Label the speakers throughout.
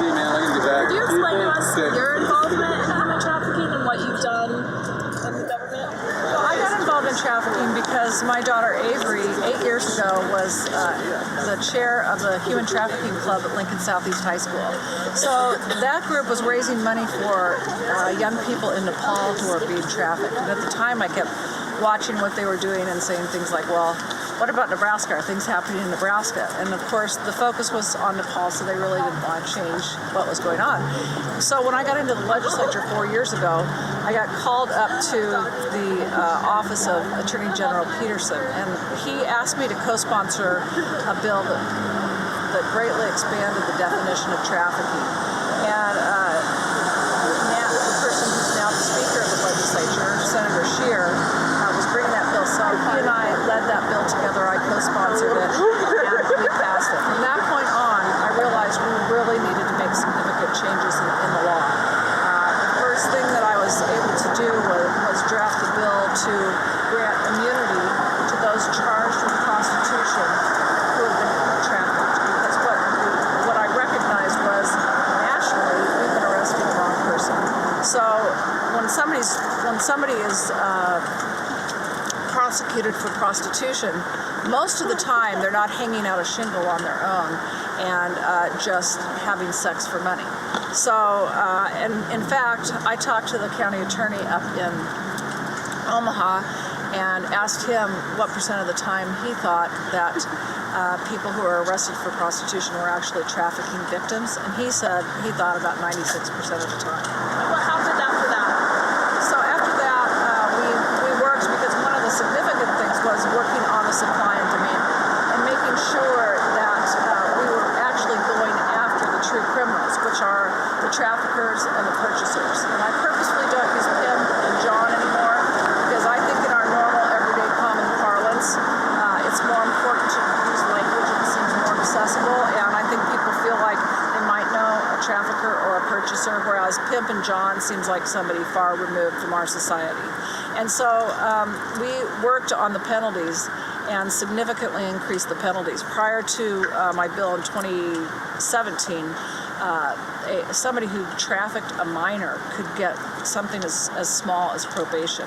Speaker 1: see, man. I can do that.
Speaker 2: Could you explain to us your involvement in human trafficking and what you've done in the government?
Speaker 3: Well, I got involved in trafficking because my daughter Avery, 8 years ago, was the chair of the Human Trafficking Club at Lincoln Southeast High School. So that group was raising money for young people in Nepal who are being trafficked. And at the time, I kept watching what they were doing and saying things like, well, what about Nebraska? Are things happening in Nebraska? And of course, the focus was on Nepal, so they really didn't want to change what was going on. So when I got into the legislature 4 years ago, I got called up to the office of Attorney General Peterson, and he asked me to co-sponsor a bill that greatly expanded the definition of trafficking. And the person who's now the Speaker of the legislature, Senator Scheer, was bringing that bill. So he and I led that bill together. I co-sponsored it, and we passed it. From that point on, I realized we really needed to make significant changes in the law. The first thing that I was able to do was draft a bill to grant immunity to those charged with prostitution who have been trafficked. Because what I recognized was nationally we've been arresting the wrong person. So when somebody is prosecuted for prostitution, most of the time they're not hanging out a shingle on their own and just having sex for money. So, and in fact, I talked to the county attorney up in Omaha and asked him what percent of the time he thought that people who are arrested for prostitution were actually trafficking victims, and he said he thought about 96% of the time.
Speaker 2: What happened after that?
Speaker 3: So after that, we worked, because one of the significant things was working on the supply and demand and making sure that we were actually going after the true criminals, which are the traffickers and the purchasers. And I purposefully don't use Pim and John anymore, because I think in our normal, everyday, common parlance, it's more important to use language that seems more accessible, and I think people feel like they might know a trafficker or a purchaser, whereas Pimp and John seems like somebody far removed from our society. And so we worked on the penalties and significantly increased the penalties. Prior to my bill in 2017, somebody who trafficked a minor could get something as small as probation.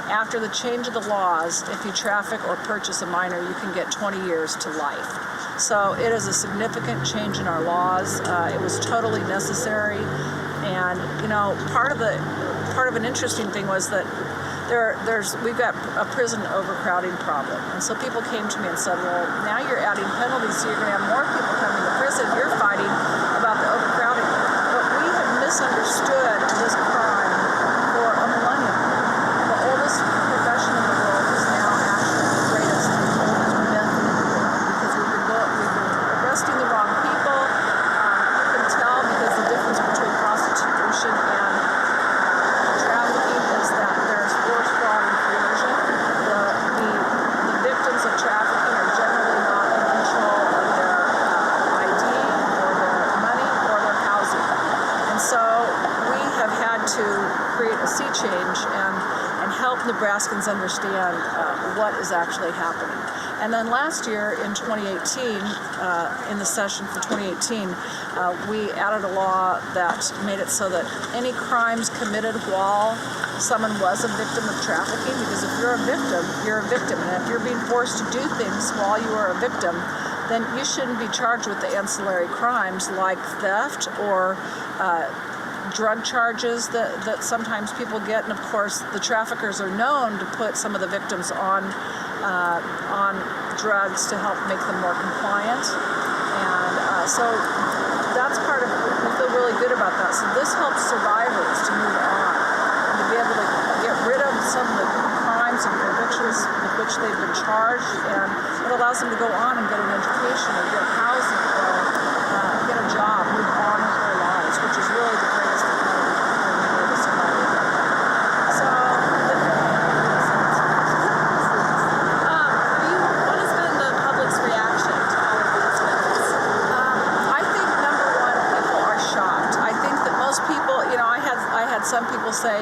Speaker 3: After the change of the laws, if you traffic or purchase a minor, you can get 20 years to life. So it is a significant change in our laws. It was totally necessary. And you know, part of an interesting thing was that we've got a prison overcrowding problem. And so people came to me and said, well, now you're adding penalties, so you're going to have more people coming to prison. You're fighting about the overcrowding. But we have misunderstood this crime for a millennium. The oldest profession in the world is now actually the greatest myth in the world, because we've been arresting the wrong people. You can tell, because the difference between prostitution and trafficking is that there's force, fraud, and coercion. The victims of trafficking are generally not in control of their ID or their money or their housing. And so we have had to create a sea change and help Nebraskans understand what is actually happening. And then last year in 2018, in the session for 2018, we added a law that made it so that any crimes committed while someone was a victim of trafficking, because if you're a victim, you're a victim. And if you're being forced to do things while you are a victim, then you shouldn't be charged with the ancillary crimes like theft or drug charges that sometimes people get. And of course, the traffickers are known to put some of the victims on drugs to help make them more compliant. And so that's part of, we feel really good about that. So this helps survivors to move on and to be able to get rid of some of the crimes and convictions with which they've been charged, and it allows them to go on and get an education or get housing or get a job, move on with their lives, which is really the greatest thing that we can do to survive. So
Speaker 2: what has been the public's reaction to all of these bills?
Speaker 3: I think number one, people are shocked. I think that most people, you know, I had some people say,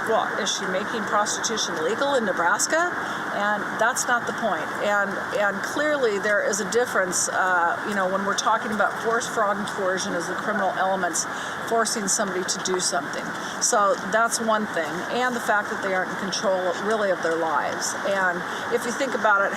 Speaker 3: well, is she making prostitution legal in Nebraska? And that's not the point. And clearly there is a difference, when we're talking about force, fraud, and coercion as the criminal elements, forcing somebody to do something. So that's one thing. And the fact that they aren't in control really of their lives. And if you think about it,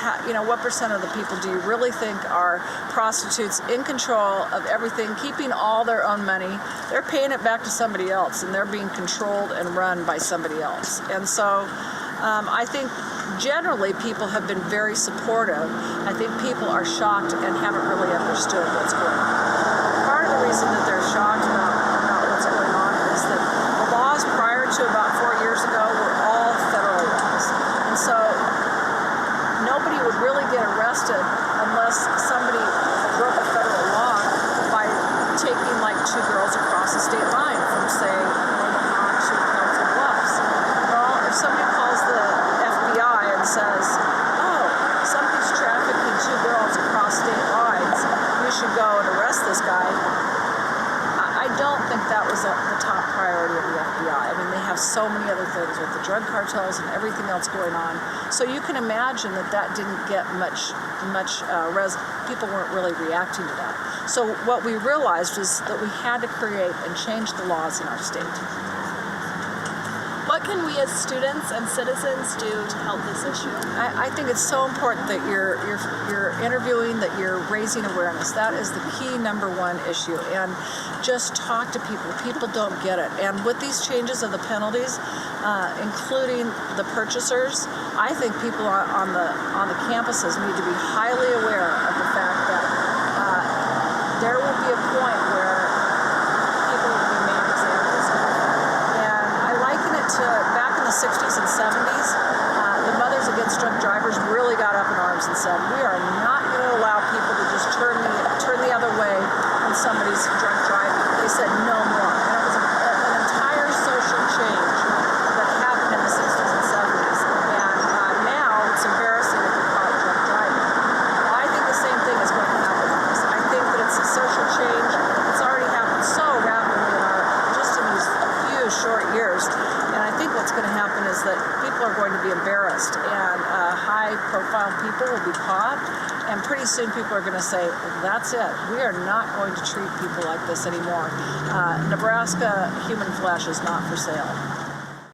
Speaker 3: what percent of the people do you really think are prostitutes in control of everything, keeping all their own money? They're paying it back to somebody else, and they're being controlled and run by somebody else. And so I think generally people have been very supportive. I think people are shocked and haven't really understood what's going on. Part of the reason that they're shocked about what's going on is that the laws prior to about 4 years ago were all federal laws. And so nobody would really get arrested unless somebody broke a federal law by taking like 2 girls across the state line from, say, Omaha to Council Bluffs. Well, if somebody calls the FBI and says, oh, somebody's trafficking 2 girls across state lines, you should go and arrest this guy, I don't think that was the top priority of the FBI. I mean, they have so many other things with the drug cartels and everything else going on. So you can imagine that didn't get much people weren't really reacting to that. So what we realized was that we had to create and change the laws in our state.
Speaker 2: What can we as students and citizens do to help this issue?
Speaker 3: I think it's so important that you're interviewing, that you're raising awareness. That is the key number one issue. And just talk to people. People don't get it. And with these changes of the penalties, including the purchasers, I think people on the campuses need to be highly aware of the fact that there will be a point where people will be made examples of. And I liken it to back in the 60s and 70s, the Mothers Against Drunk Drivers really got up in arms and said, we are not going to allow people to just turn the other way when somebody's drunk driving. They said no more. And it was an entire social change that happened in the 60s and 70s. And now it's embarrassing if you're caught drunk driving. Well, I think the same thing is going to happen with this. I think that it's a social change. It's already happened so rapidly just in these few short years. And I think what's going to happen is that people are going to be embarrassed, and high-profile people will be caught, and pretty soon people are going to say, that's it. We are not going to treat people like this anymore. Nebraska human flesh is not for sale.